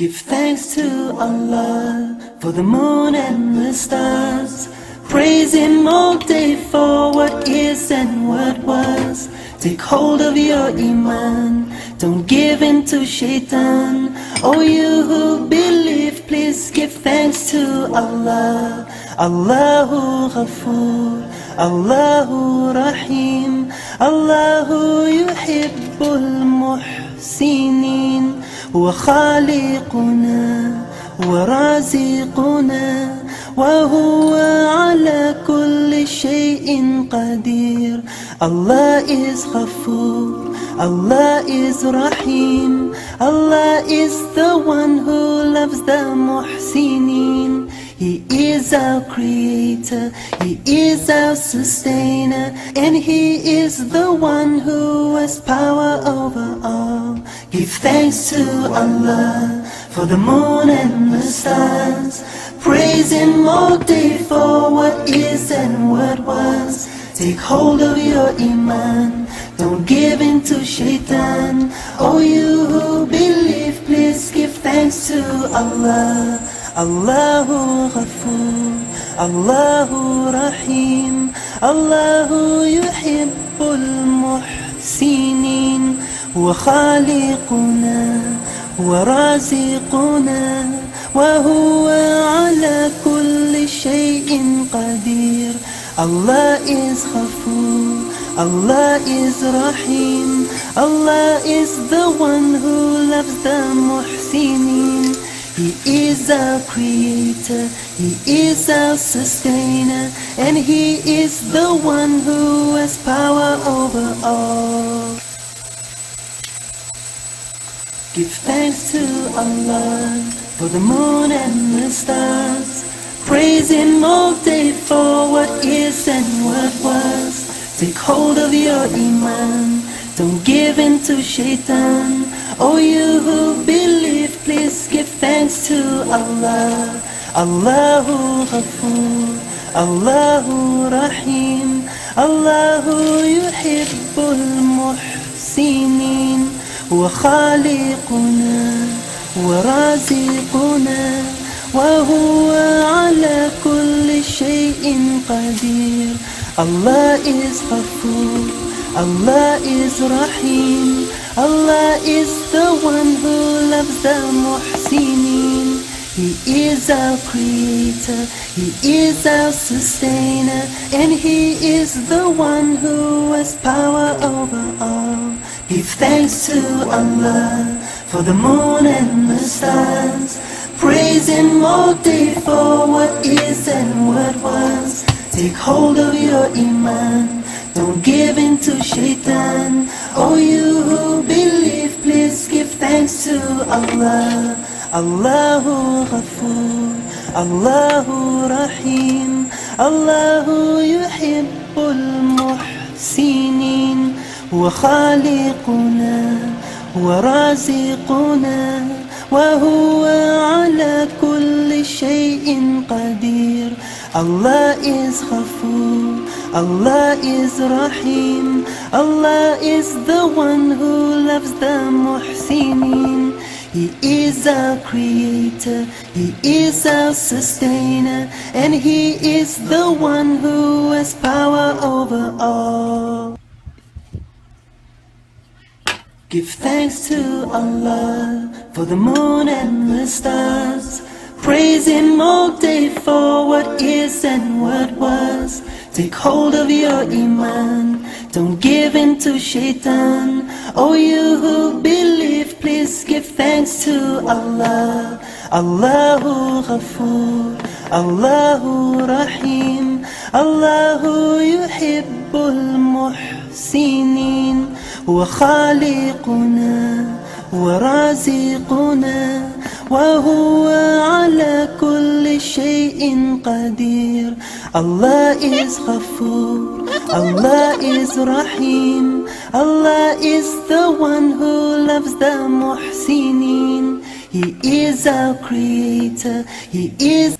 Give thanks to Allah for the moon and the stars. Praise Him all day for what is and what was. Take hold of your iman, don't give in to shaitan. Oh, you who believe, please give thanks to Allah. Allahu Ghafoor, Allahu Rahim, Allahu yuhibbul muhsinin. هو خالقنا ورازقنا وهو على كل شيء قدير. Allah is Ghafoor, Allah is Rahim, Allah is the one who loves the muhsinin. He is our creator, He is our sustainer, and He is the one who has power over all. Give thanks to Allah for the moon and the stars. Praise Him all day for what is and what was. Take hold of your iman, don't give in to shaitan. Oh, you who believe, please give thanks to Allah. Allahu Ghafoor, Allahu Rahim, Allahu yuhibbul muhsinin. هو خالقنا ورازقنا وهو على كل شيء قدير. Allah is Ghafoor, Allah is Rahim, Allah is the one who loves the muhsinin. He is our creator, He is our sustainer, and He is the one who has power over all. Give thanks to Allah for the moon and the stars. Praise Him all day for what is and what was. Take hold of your iman, don't give in to shaitan. Oh, you who believe, please give thanks to Allah. Allahu Ghafoor, Allahu Rahim, Allahu yuhibbul muhsinin. هو خالقنا ورازقنا وهو على كل شيء قدير. Allah is Ghafoor, Allah is Rahim, Allah is the one who loves the muhsinin. He is our creator, He is our sustainer, and He is the one who has power over all. Give thanks to Allah for the moon and the stars. Praise Him all day for what is and what was. Take hold of your iman, don't give in to shaitan. Oh, you who believe, please give thanks to Allah. Allahu Ghafoor, Allahu Rahim, Allahu yuhibbul muhsinin. هو خالقنا ورازقنا وهو على كل شيء قدير. Allah is Ghafoor, Allah is Rahim, Allah is the one who loves the muhsinin. He is our creator, He is our sustainer, and He is the one who has power over all. Give thanks to Allah for the moon and the stars. Praise Him all day for what is and what was. Take hold of your iman, don't give in to shaitan. Oh, you who believe, please give thanks to Allah. Allahu Ghafoor, Allahu Rahim, Allahu yuhibbul muhsinin. هو خالقنا ورازقنا وهو على كل شيء قدير. Allah is Ghafoor, Allah is Rahim, Allah is the one who loves the muhsinin. He is our creator, He is